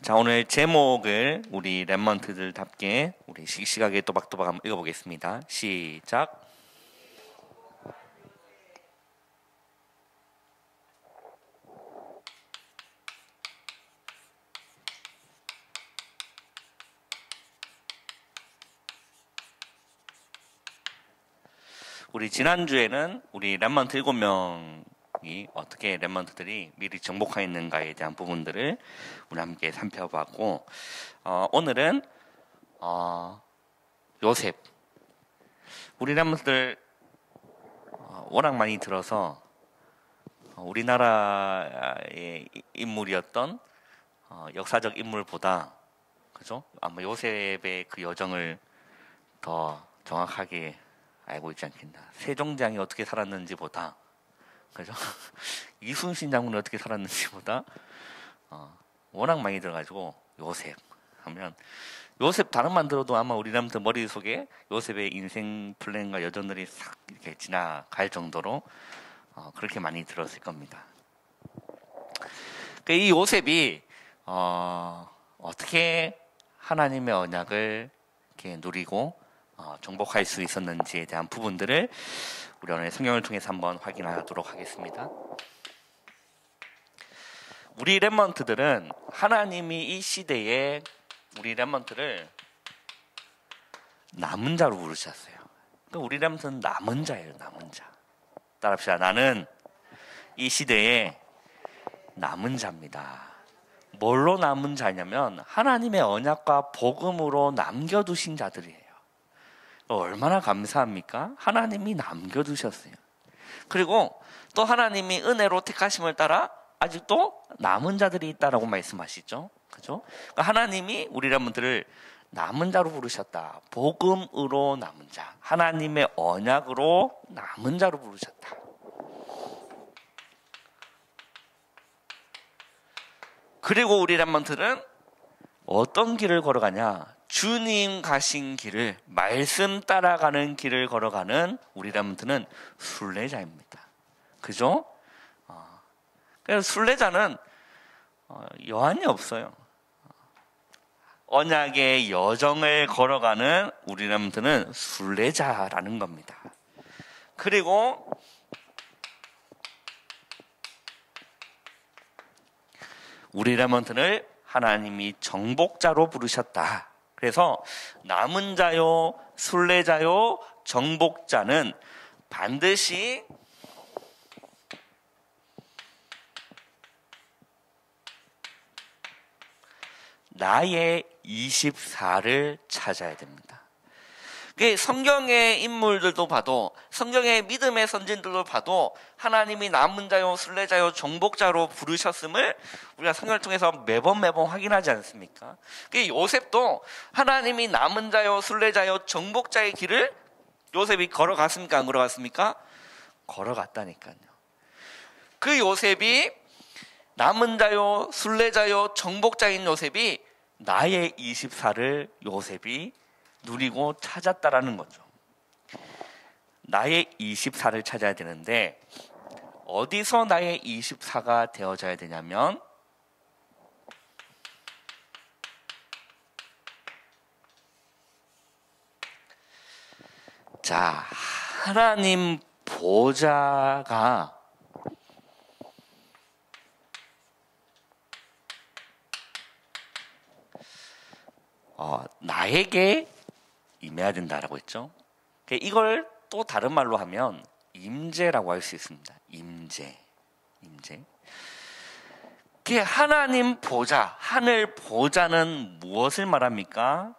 자, 오늘 제목을 우리 랩먼트들답게 우리 씩씩하게 또박또박 한번 읽어보겠습니다. 시작. 우리 지난주에는 우리 랩먼트 7명이 어떻게 랩먼트들이 미리 정복하여 있는가에 대한 부분들을 우리 함께 살펴봤고, 오늘은 요셉. 우리 랩먼트들 워낙 많이 들어서 우리나라의 인물이었던 역사적 인물보다, 그죠? 아마 요셉의 그 여정을 더 정확하게 알고 있지 않겠나. 세종대왕이 어떻게 살았는지보다, 그죠? 이순신 장군이 어떻게 살았는지보다 워낙 많이 들어가지고 요셉 하면 요셉 단어만 들어도 아마 우리 남들 머릿속에 요셉의 인생 플랜과 여정들이 싹 이렇게 지나갈 정도로 그렇게 많이 들었을 겁니다. 그러니까 이 요셉이 어떻게 하나님의 언약을 이렇게 누리고 정복할 수 있었는지에 대한 부분들을 우리 오늘 성경을 통해서 한번 확인하도록 하겠습니다. 우리 랩먼트들은 하나님이 이 시대에 우리 랩먼트를 남은 자로 부르셨어요. 그러니까 우리 랩먼트는 남은 자예요. 남은 자. 따라합시다. 나는 이 시대에 남은 자입니다. 뭘로 남은 자냐면 하나님의 언약과 복음으로 남겨두신 자들이에요. 얼마나 감사합니까? 하나님이 남겨두셨어요. 그리고 또 하나님이 은혜로 택하심을 따라 아직도 남은 자들이 있다라고 말씀하시죠. 그죠? 그러니까 하나님이 우리 랩몬들을 남은 자로 부르셨다. 복음으로 남은 자. 하나님의 언약으로 남은 자로 부르셨다. 그리고 우리 랩몬들은 어떤 길을 걸어가냐? 주님 가신 길을, 말씀 따라가는 길을 걸어가는 우리 랩몬트는 순례자입니다. 그죠? 그래서 순례자는 여한이 없어요. 언약의 여정을 걸어가는 우리 랩몬트는 순례자라는 겁니다. 그리고 우리 랩몬트를 하나님이 정복자로 부르셨다. 그래서 남은 자요, 순례자요, 정복자는 반드시 나의 24를 찾아야 됩니다. 성경의 인물들도 봐도, 성경의 믿음의 선진들도 봐도 하나님이 남은 자요, 순례자요, 정복자로 부르셨음을 우리가 성경을 통해서 매번 확인하지 않습니까? 요셉도 하나님이 남은 자요, 순례자요, 정복자의 길을 요셉이 걸어갔습니까? 안 걸어갔습니까? 걸어갔다니까요. 그 요셉이 남은 자요, 순례자요, 정복자인 요셉이 나의 24를 요셉이 누리고 찾았다라는 거죠. 나의 24를 찾아야 되는데 어디서 나의 24가 되어져야 되냐면 자, 하나님 보좌가 나에게 임해야 된다라고 했죠. 이걸 또 다른 말로 하면 임재라고 할 수 있습니다. 임재. 하나님 보좌, 하늘 보좌는 무엇을 말합니까?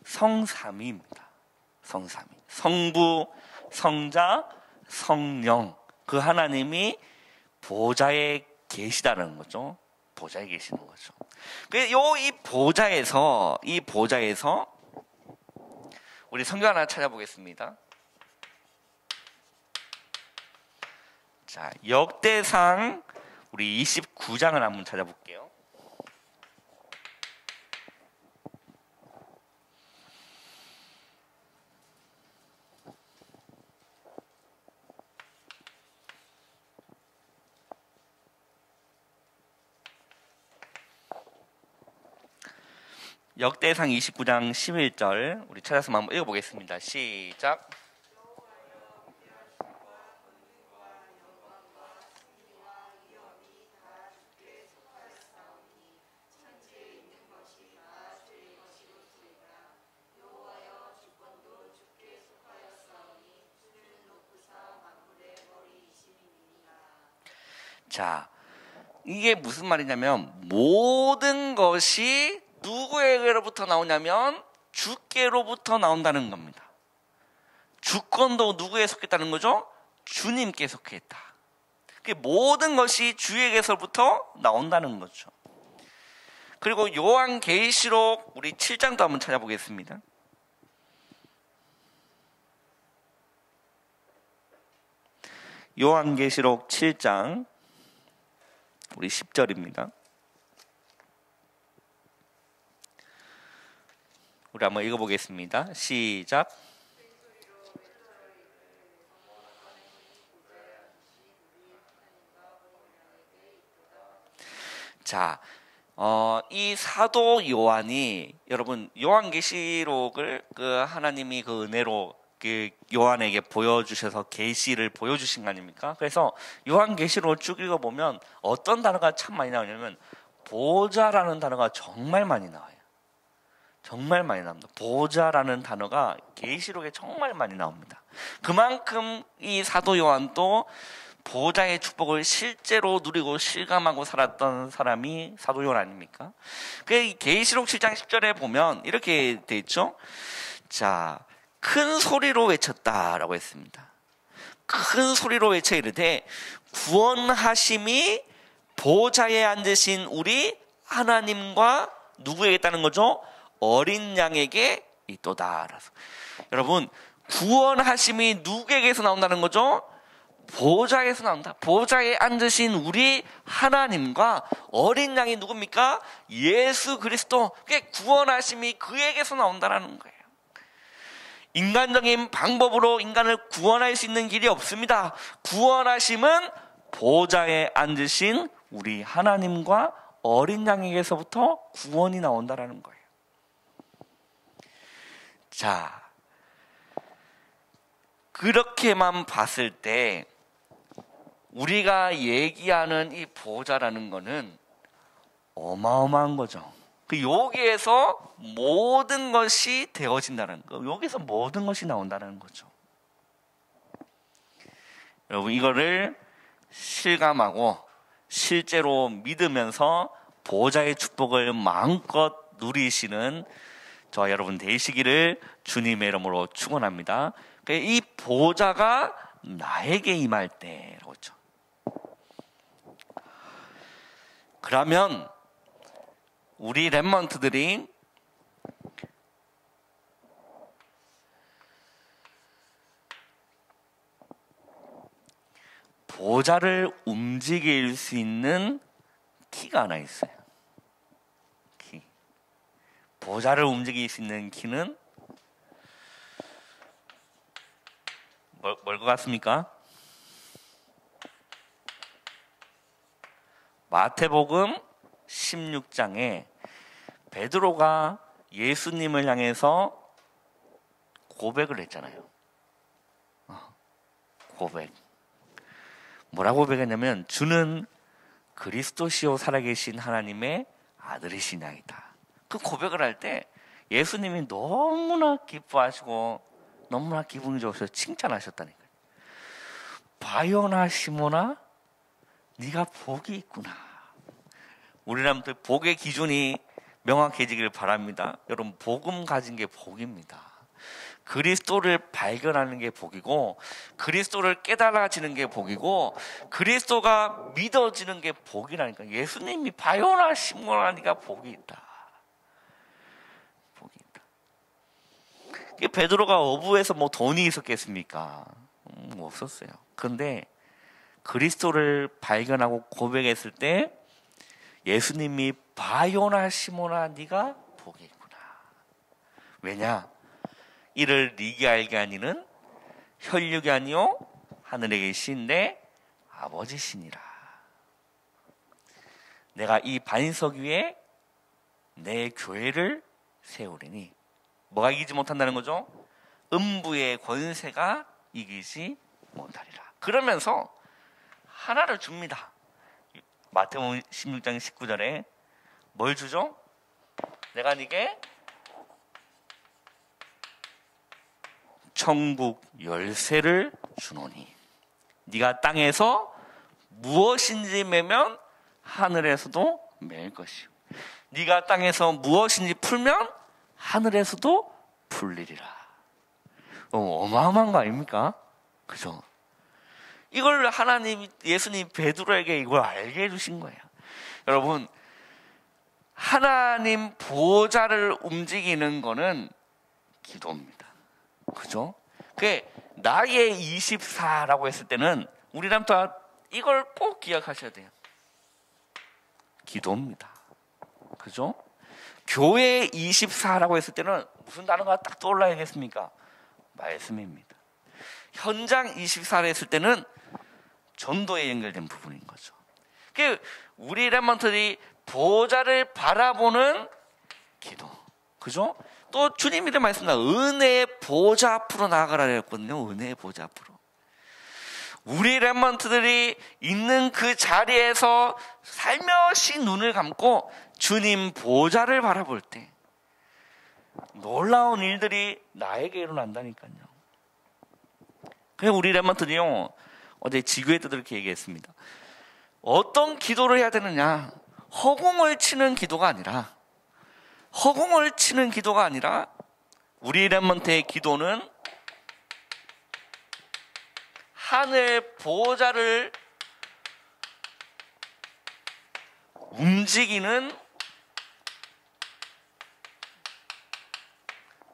성삼위입니다. 성삼위. 성부, 성자, 성령. 그 하나님이 보좌에 계시다는 거죠. 보좌에 계시는 거죠. 이 보좌에서 우리 성경 하나 찾아보겠습니다. 자, 역대상 우리 29장을 한번 찾아볼게요. 역대상 29장 11절 우리 찾아서 한번 읽어보겠습니다. 시작. 자, 이게 무슨 말이냐면 모든 것이 누구에게로부터 나오냐면 주께로부터 나온다는 겁니다. 주권도 누구에 속했다는 거죠? 주님께 속했다. 모든 것이 주에게서부터 나온다는 거죠. 그리고 요한계시록 우리 7장도 한번 찾아보겠습니다. 요한계시록 7장 우리 10절입니다. 우리 한번 읽어보겠습니다. 시작. 자, 이 사도 요한이 여러분 요한계시록을 하나님이 은혜로 요한에게 보여주셔서 계시를 보여주신 거 아닙니까? 그래서 요한계시록을 쭉 읽어보면 어떤 단어가 참 많이 나오냐면 보좌라는 단어가 정말 많이 나와요. 정말 많이 나옵니다. 보좌라는 단어가 계시록에 정말 많이 나옵니다. 그만큼 이 사도 요한도 보좌의 축복을 실제로 누리고 실감하고 살았던 사람이 사도 요한 아닙니까? 그 계시록 7장 10절에 보면 이렇게 돼 있죠. 자, 큰 소리로 외쳤다라고 했습니다. 큰 소리로 외쳐 이르되 구원하심이 보좌에 앉으신 우리 하나님과 누구에게 있다는 거죠? 어린 양에게 있도다. 여러분, 구원하심이 누구에게서 나온다는 거죠? 보좌에서 나온다. 보좌에 앉으신 우리 하나님과 어린 양이 누굽니까? 예수 그리스도. 구원하심이 그에게서 나온다는 거예요. 인간적인 방법으로 인간을 구원할 수 있는 길이 없습니다. 구원하심은 보좌에 앉으신 우리 하나님과 어린 양에게서부터 구원이 나온다는 거예요. 자, 그렇게만 봤을 때 우리가 얘기하는 이 보좌라는 거는 어마어마한 거죠. 여기에서 모든 것이 되어진다는 거, 여기서 모든 것이 나온다는 거죠. 여러분, 이거를 실감하고 실제로 믿으면서 보좌의 축복을 마음껏 누리시는 저와 여러분 되시기를 주님의 이름으로 축원합니다. 이 보좌가 나에게 임할 때라고 했죠. 그러면 우리 렘넌트들이 보좌를 움직일 수 있는 키가 하나 있어요. 키. 보좌를 움직일 수 있는 키는 뭘 것 같습니까? 마태복음 16장에 베드로가 예수님을 향해서 고백을 했잖아요. 고백. 뭐라고 고백했냐면 주는 그리스도시요 살아계신 하나님의 아들이시나이다. 그 고백을 할 때 예수님이 너무나 기뻐하시고 너무나 기분이 좋으셔서 칭찬하셨다니까요. 바요나 시모나 네가 복이 있구나. 우리 사람들 복의 기준이 명확해지기를 바랍니다. 여러분, 복음 가진 게 복입니다. 그리스도를 발견하는 게 복이고, 그리스도를 깨달아지는 게 복이고, 그리스도가 믿어지는 게 복이라니까. 예수님이 바요나 시모나 네가 복이 있다. 복이 있다. 베드로가 어부에서 돈이 있었겠습니까? 없었어요. 그런데 그리스도를 발견하고 고백했을 때 예수님이 바요나 시모나 네가 복이 있구나. 왜냐? 이를 네게 알게 하니는 혈육이 아니요 하늘에 계신 내 아버지시니라. 내가 이 반석 위에 내 교회를 세우리니. 뭐가 이기지 못한다는 거죠? 음부의 권세가 이기지 못하리라. 그러면서 하나를 줍니다. 마태복음 16장 19절에 뭘 주죠? 내가 네게 천국 열쇠를 주노니 네가 땅에서 무엇인지 매면 하늘에서도 매일 것이요 네가 땅에서 무엇인지 풀면 하늘에서도 풀리리라. 어마어마한 거 아닙니까? 그죠? 이걸 하나님, 예수님 베드로에게 이걸 알게 해주신 거예요. 여러분, 하나님 보좌를 움직이는 거는 기도입니다. 그죠? 그게 나의 24라고 했을 때는 우리랑 다 이걸 꼭 기억하셔야 돼요. 기도입니다. 그죠? 교회 24라고 했을 때는 무슨 단어가 딱 떠올라야겠습니까? 말씀입니다. 현장 24를 했을 때는 전도에 연결된 부분인 거죠. 우리 렘넌트들이 보좌를 바라보는 기도. 그죠? 또 주님이 말씀나 은혜의 보좌 앞으로 나아가라 했거든요. 은혜의 보좌 앞으로. 우리 렘넌트들이 있는 그 자리에서 살며시 눈을 감고 주님 보좌를 바라볼 때 놀라운 일들이 나에게 일어난다니까요. 그래서 우리 렘넌트들이요, 어제 지교회 때도 이렇게 얘기했습니다. 어떤 기도를 해야 되느냐? 허공을 치는 기도가 아니라 우리 렘넌트의 기도는 하늘 보좌를 움직이는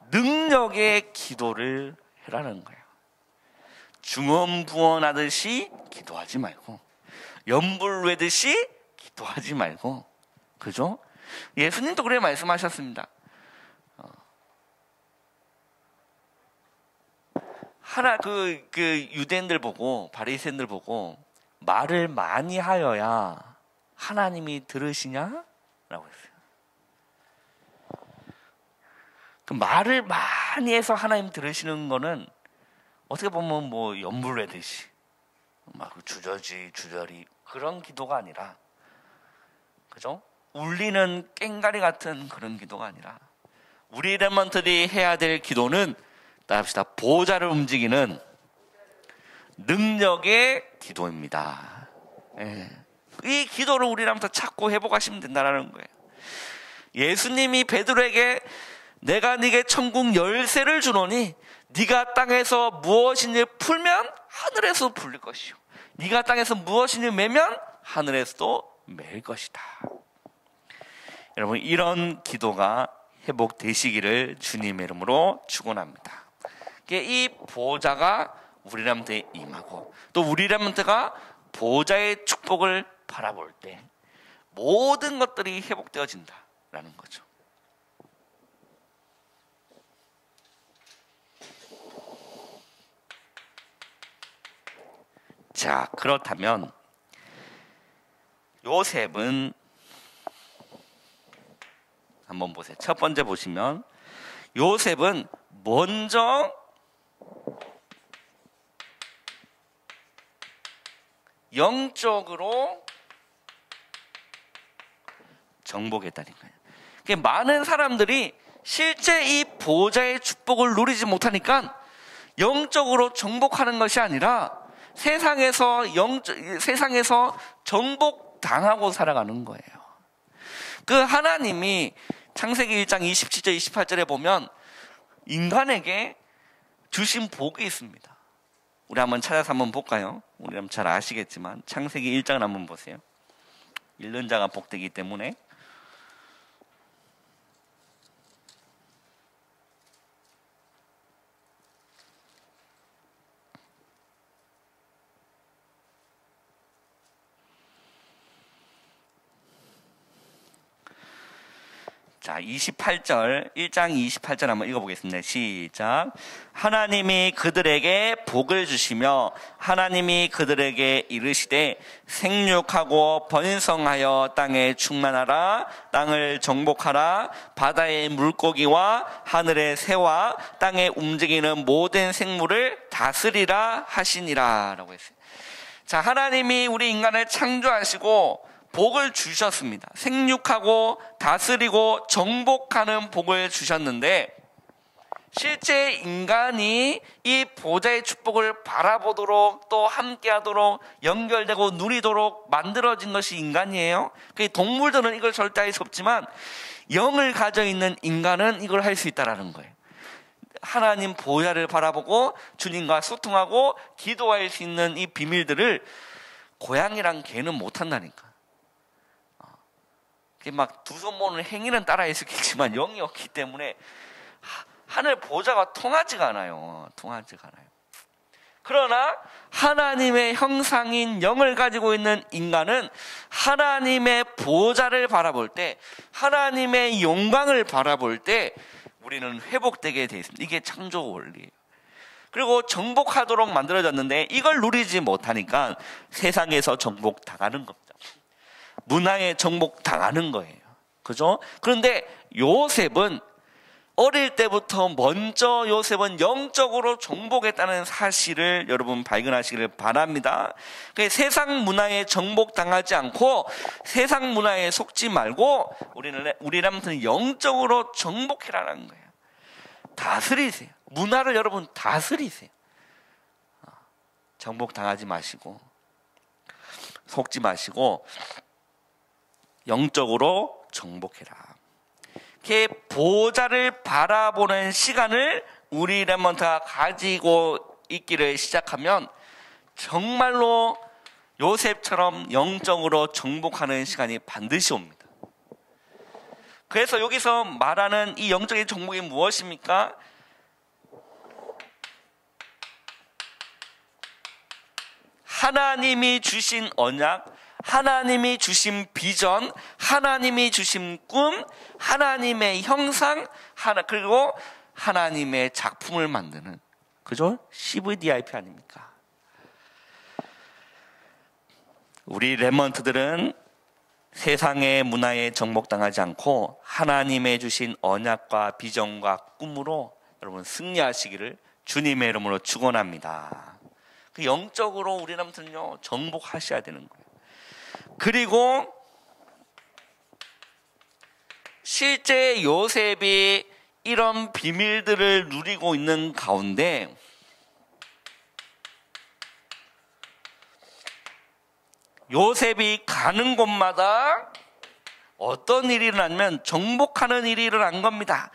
능력의 기도를 해라는 거예요. 중언부언하듯이 기도하지 말고 연불외듯이 기도하지 말고. 그죠? 예수님도 그래 말씀하셨습니다. 그 유대인들 보고, 바리새인들 보고 말을 많이 하여야 하나님이 들으시냐? 라고 했어요. 그 말을 많이 해서 하나님 들으시는 거는 어떻게 보면 뭐 연불외듯이 막 주저리 그런 기도가 아니라, 그죠? 울리는 꽹가리 같은 그런 기도가 아니라 우리 렘넌트들이 해야 될 기도는, 따라합시다, 보좌를 움직이는 능력의 기도입니다. 이 기도를 우리 렘넌트 찾고 회복하시면 된다는 거예요. 예수님이 베드로에게 내가 네게 천국 열쇠를 주노니 네가 땅에서 무엇인지 풀면 하늘에서 풀릴 것이요 네가 땅에서 무엇인지 매면 하늘에서도 매일 것이다. 여러분, 이런 기도가 회복되시기를 주님의 이름으로 축원합니다. 이 보좌가 우리 렘넌트에 임하고, 또 우리 렘넌트가 보좌의 축복을 바라볼 때 모든 것들이 회복되어진다라는 거죠. 자, 그렇다면 요셉은 한번 보세요. 첫 번째 보시면 요셉은 먼저 영적으로 정복했다니까요. 많은 사람들이 실제 이 보좌의 축복을 누리지 못하니까 영적으로 정복하는 것이 아니라 세상에서 정복당하고 살아가는 거예요. 그 하나님이 창세기 1장 27절 28절에 보면 인간에게 주신 복이 있습니다. 우리 한번 찾아서 한번 볼까요? 우리 한번 잘 아시겠지만 창세기 1장을 한번 보세요. 읽는 자가 복되기 때문에. 자, 28절, 1장 28절 한번 읽어보겠습니다. 시작. 하나님이 그들에게 복을 주시며 하나님이 그들에게 이르시되 생육하고 번성하여 땅에 충만하라. 땅을 정복하라. 바다의 물고기와 하늘의 새와 땅에 움직이는 모든 생물을 다스리라 하시니라 라고 했어요. 자, 하나님이 우리 인간을 창조하시고 복을 주셨습니다. 생육하고 다스리고 정복하는 복을 주셨는데 실제 인간이 이 보좌의 축복을 바라보도록 또 함께하도록 연결되고 누리도록 만들어진 것이 인간이에요. 동물들은 이걸 절대 할 수 없지만 영을 가져 있는 인간은 이걸 할 수 있다는 거예요. 하나님 보좌를 바라보고 주님과 소통하고 기도할 수 있는 이 비밀들을 고양이랑 개는 못한다니까. 막 두 손 모는 행위는 따라할 수 있겠지만 영이 없기 때문에 하늘 보좌가 통하지가 않아요. 그러나 하나님의 형상인 영을 가지고 있는 인간은 하나님의 보좌를 바라볼 때, 하나님의 영광을 바라볼 때 우리는 회복되게 되어 있습니다. 이게 창조 원리예요. 그리고 정복하도록 만들어졌는데 이걸 누리지 못하니까 세상에서 정복당하는 겁니다. 문화에 정복당하는 거예요. 그죠? 그런데 요셉은 어릴 때부터 먼저 요셉은 영적으로 정복했다는 사실을 여러분 발견하시기를 바랍니다. 세상 문화에 정복당하지 않고 세상 문화에 속지 말고 우리라면 영적으로 정복해라는 거예요. 다스리세요. 문화를 여러분 다스리세요. 정복당하지 마시고 속지 마시고 영적으로 정복해라. 이렇게 보좌를 바라보는 시간을 우리 렘넌트가 가지고 있기를 시작하면 정말로 요셉처럼 영적으로 정복하는 시간이 반드시 옵니다. 그래서 여기서 말하는 이 영적인 정복이 무엇입니까? 하나님이 주신 언약, 하나님이 주신 비전, 하나님이 주신 꿈, 하나님의 형상, 그리고 하나님의 작품을 만드는, 그죠? CVDIP 아닙니까? 우리 렘넌트들은 세상의 문화에 정복당하지 않고 하나님의 주신 언약과 비전과 꿈으로 여러분 승리하시기를 주님의 이름으로 축원합니다. 영적으로 우리 렘넌트는요 정복하셔야 되는 거예요. 그리고 실제 요셉이 이런 비밀들을 누리고 있는 가운데 요셉이 가는 곳마다 어떤 일이 일어나면 정복하는 일이 일어난 겁니다.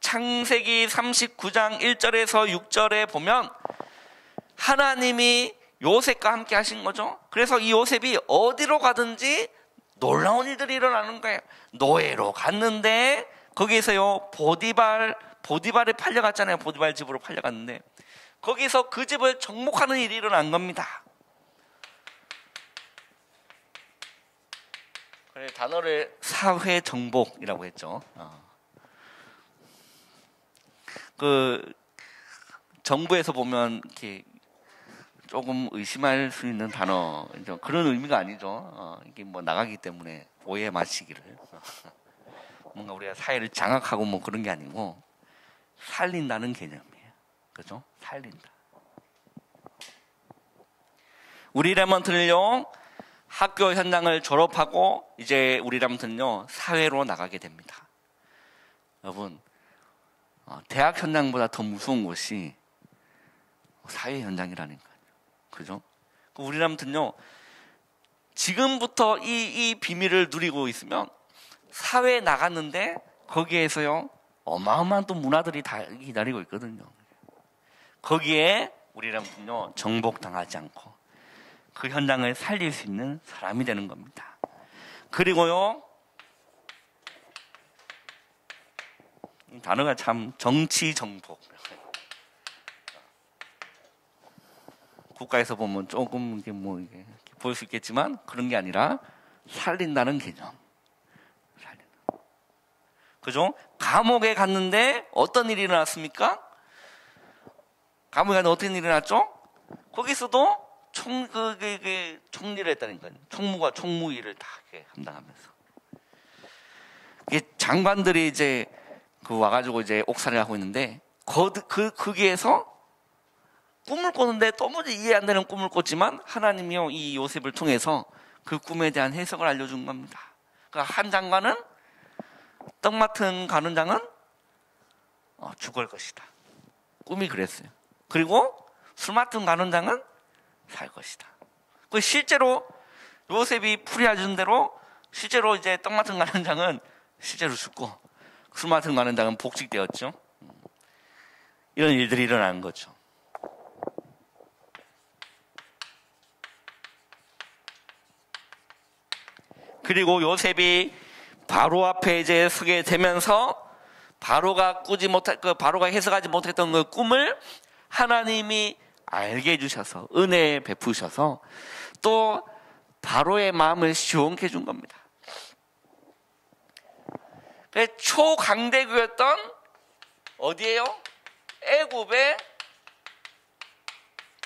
창세기 39장 1절에서 6절에 보면 하나님이 요셉과 함께 하신 거죠. 그래서 이 요셉이 어디로 가든지 놀라운 일들이 일어나는 거예요. 노예로 갔는데 거기서요 보디발에 팔려갔잖아요. 보디발 집으로 팔려갔는데 거기서 그 집을 정복하는 일이 일어난 겁니다. 그래 단어를 사회 정복이라고 했죠. 그 정부에서 보면 이렇게 조금 의심할 수 있는 단어, 그런 의미가 아니죠. 이게 뭐 나가기 때문에 오해 마시기를. 뭔가 우리가 사회를 장악하고 뭐 그런 게 아니고 살린다는 개념이에요. 그죠? 살린다. 우리 렘넌트는요 학교 현장을 졸업하고 이제 우리 렘넌트는요 사회로 나가게 됩니다. 여러분 대학 현장보다 더 무서운 것이 사회 현장이라니까요. 그죠? 우리 렘넌트는요 지금부터 이 비밀을 누리고 있으면 사회에 나갔는데 거기에서요 어마어마한 또 문화들이 다 기다리고 있거든요. 거기에 우리 렘넌트는요 정복당하지 않고 그 현장을 살릴 수 있는 사람이 되는 겁니다. 그리고요 이 단어가 참 정치 정복. 국가에서 보면 조금 이게 뭐 이게 보일 수 있겠지만 그런 게 아니라 살린다는 개념. 살린다. 그죠? 감옥에 갔는데 어떤 일이 일어났습니까? 감옥에 갔는데 어떤 일이 일어났죠? 거기서도 총리를 했다니까요. 총무가 총무 일을 다 감당하면서. 장관들이 이제 와가지고 이제 옥살이를 하고 있는데 거기에서 꿈을 꿨는데 도무지 이해 안 되는 꿈을 꿨지만 하나님이요 이 요셉을 통해서 그 꿈에 대한 해석을 알려준 겁니다. 그러니까 한 장관은 떡 맡은 간원장은 죽을 것이다. 꿈이 그랬어요. 그리고 술 맡은 간원장은 살 것이다. 그 실제로 요셉이 풀이해준 대로 실제로 이제 떡 맡은 간원장은 실제로 죽고 술 맡은 간원장은 복직되었죠. 이런 일들이 일어나는 거죠. 그리고 요셉이 바로 앞에 이제 서게 되면서 바로가 해석하지 못했던 그 꿈을 하나님이 알게 해주셔서 은혜 베푸셔서 또 바로의 마음을 시원케 해준 겁니다. 초강대국이었던 어디예요? 애굽의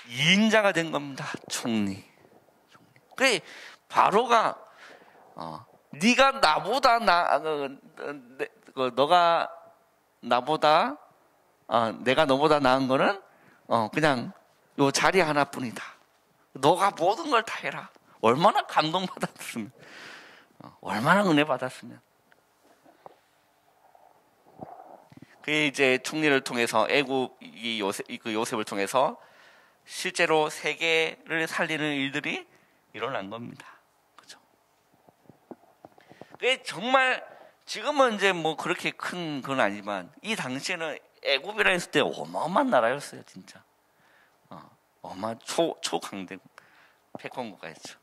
2인자가 된 겁니다. 총리. 그래 바로가 네가 나보다 너가 나보다 내가 너보다 나은 거는 그냥 요 자리 하나뿐이다. 너가 모든 걸 다 해라. 얼마나 감동받았으면, 얼마나 은혜 받았으면. 그게 이제 총리를 통해서 애굽 요셉을 통해서 실제로 세계를 살리는 일들이 일어난 겁니다. 그죠? 그게 정말 지금은 이제 뭐 그렇게 큰 건 아니지만 이 당시에는 애굽이라 했을 때 어마어마한 나라였어요, 진짜. 초강대국 패권국가였죠.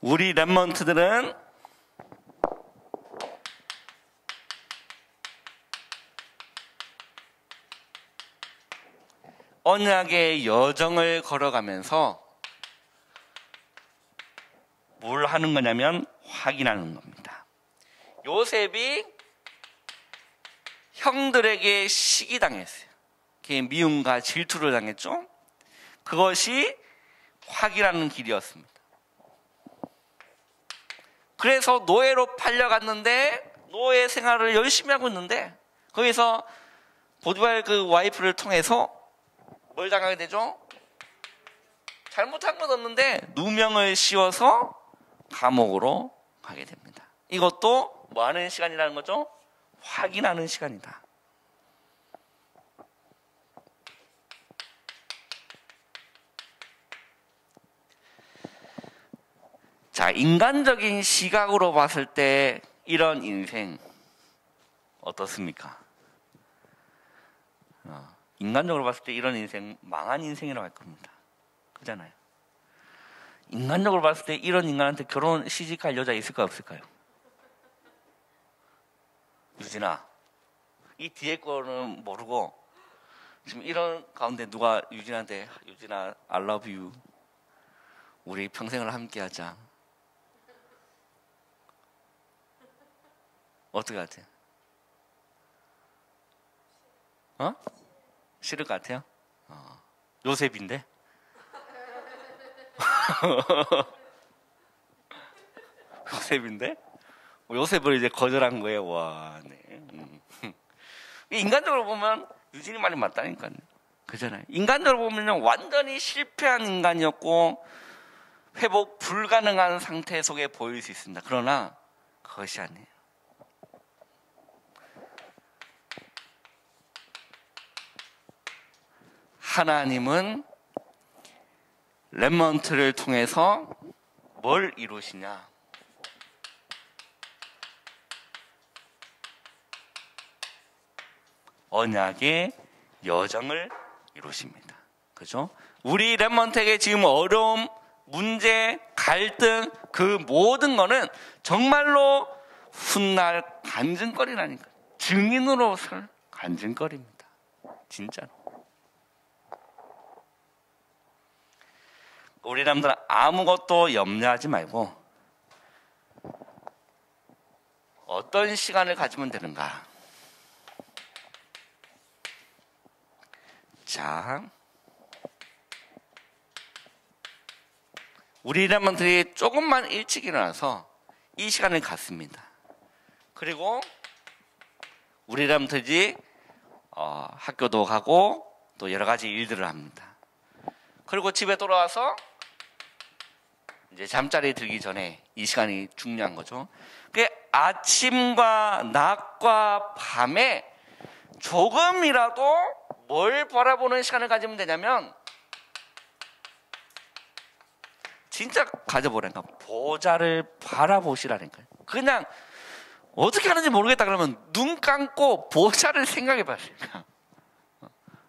우리 랩먼트들은 언약의 여정을 걸어가면서 뭘 하는 거냐면 확인하는 겁니다. 요셉이 형들에게 시기당했어요. 미움과 질투를 당했죠. 그것이 확인하는 길이었습니다. 그래서 노예로 팔려갔는데 노예 생활을 열심히 하고 있는데 거기서 보디발 그 와이프를 통해서 뭘 당하게 되죠? 잘못한 건 없는데 누명을 씌워서 감옥으로 가게 됩니다. 이것도 뭐 하는 시간이라는 거죠? 확인하는 시간이다. 자, 인간적인 시각으로 봤을 때 이런 인생 어떻습니까? 인간적으로 봤을 때 이런 인생 망한 인생이라고 할 겁니다. 그잖아요. 인간적으로 봤을 때 이런 인간한테 결혼 시집갈 여자 있을까 없을까요? 유진아, 이 뒤에 거는 모르고 지금 이런 가운데 누가 유진한테 유진아 I love you 우리 평생을 함께 하자 어떻게 같아요? 싫을 것 같아요? 요셉인데? 요셉인데? 요셉을 이제 거절한 거예요. 와, 네. 인간적으로 보면 유진이 말이 맞다니까요. 그잖아요. 인간적으로 보면 완전히 실패한 인간이었고 회복 불가능한 상태 속에 보일 수 있습니다. 그러나 그것이 아니에요. 하나님은 렘넌트를 통해서 뭘 이루시냐? 언약의 여정을 이루십니다. 그죠? 우리 렘넌트에게 지금 어려움, 문제, 갈등 그 모든 거는 정말로 훗날 간증거리라니까. 증인으로 설 간증거리입니다. 진짜로. 우리 남들은 아무것도 염려하지 말고 어떤 시간을 가지면 되는가? 자, 우리 남들이 조금만 일찍 일어나서 이 시간을 갖습니다. 그리고 우리 남들이 학교도 가고 또 여러 가지 일들을 합니다. 그리고 집에 돌아와서 이제 잠자리 들기 전에 이 시간이 중요한 거죠. 그 아침과 낮과 밤에 조금이라도 뭘 바라보는 시간을 가지면 되냐면 진짜 가져보라니까. 보좌를 바라보시라니까요. 그냥 어떻게 하는지 모르겠다 그러면 눈 감고 보좌를 생각해 봐요.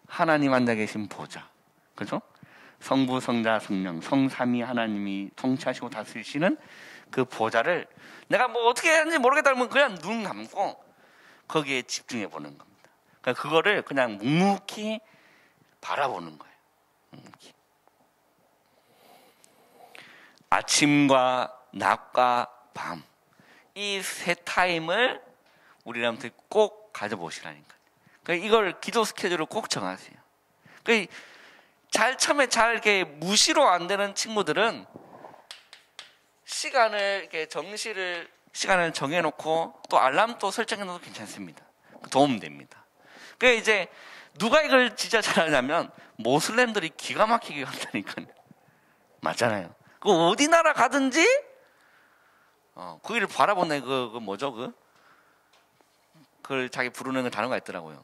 하나님 앉아 계신 보좌, 그죠? 성부, 성자, 성령, 성삼위 하나님이 통치하시고 다스리시는 그 보좌를 내가 뭐 어떻게 하는지 모르겠다 그러면 그냥 눈 감고 거기에 집중해 보는 겁니다. 그러니까 그거를 그냥 묵묵히 바라보는 거예요. 묵묵히. 아침과 낮과 밤, 이 세 타임을 우리한테 꼭 가져보시라니까요. 그러니까 이걸 기도 스케줄을 꼭 정하세요. 그러니까 처음에 잘 이렇게 무시로 안 되는 친구들은 시간을 정해놓고 또 알람도 설정해놓어도 괜찮습니다. 도움됩니다. 그러니까 이제 누가 이걸 진짜 잘하냐면 모슬렘들이 기가 막히게 한다니까요. 맞잖아요. 그 어디 나라 가든지 거기를 바라보는 그 뭐죠 그걸 자기 부르는 그 단어가 있더라고요.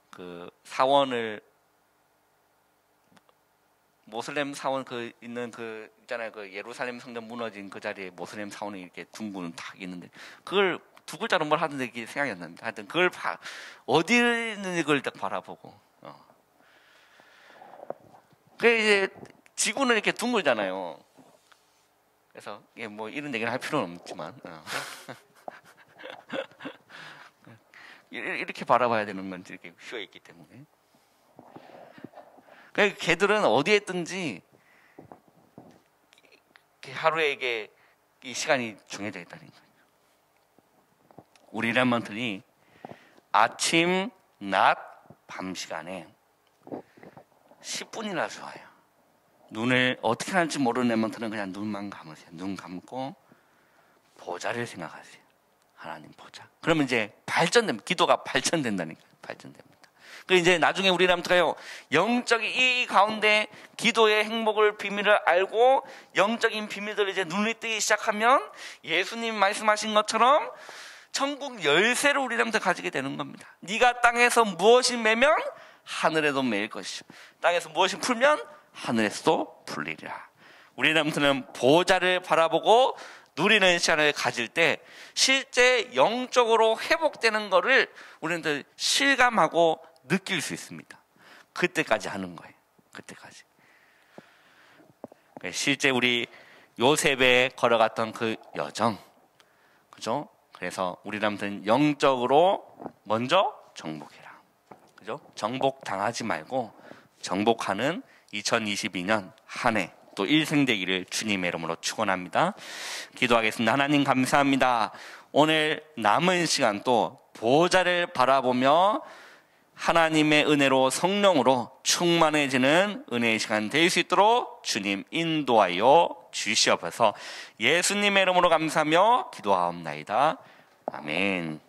그 사원을 모슬렘 사원 있는 있잖아요. 그 예루살렘 성전 무너진 그 자리에 모슬렘 사원이 이렇게 둥근 탁 있는데 그걸 두 글자로 뭘 하던데 이게 생각이 안 납니다. 하여튼 그걸 어디 있는지 그걸 딱 바라보고. 그 이제 지구는 이렇게 둥글잖아요. 그래서 뭐 이런 얘기를 할 필요는 없지만 이렇게 바라봐야 되는 건지 이렇게 휘어 있기 때문에. 그러니까 걔들은 어디에 있든지 하루에 이 시간이 정해져 있다는 거예요. 우리 랩먼트니 아침, 낮, 밤 시간에 10분이나 좋아요. 눈을 어떻게 하는지 모르는 랩먼트는 그냥 눈만 감으세요. 눈 감고 보좌를 생각하세요. 하나님 보좌. 그러면 이제 발전됩니다. 기도가 발전된다니까요. 발전됩니다. 그 이제 나중에 우리 람트가요, 영적인 이 가운데 기도의 행복을 비밀을 알고 영적인 비밀들을 이제 눈이 뜨기 시작하면 예수님 말씀하신 것처럼 천국 열쇠를 우리 람트 가지게 되는 겁니다. 네가 땅에서 무엇이 매면 하늘에도 매일 것이요, 땅에서 무엇이 풀면 하늘에서도 풀리리라. 우리 람트는 보좌를 바라보고 누리는 시간을 가질 때 실제 영적으로 회복되는 거를 우리는 실감하고 느낄 수 있습니다. 그때까지 하는 거예요. 그때까지. 실제 우리 요셉에 걸어갔던 그 여정, 그죠? 그래서 우리 남들은 영적으로 먼저 정복해라. 그죠? 정복 당하지 말고 정복하는 2022년 한 해 또 일생되기를 주님의 이름으로 축원합니다. 기도하겠습니다. 하나님 감사합니다. 오늘 남은 시간 또 보좌를 바라보며 하나님의 은혜로 성령으로 충만해지는 은혜의 시간 될 수 있도록 주님 인도하여 주시옵소서. 예수님의 이름으로 감사하며 기도하옵나이다. 아멘.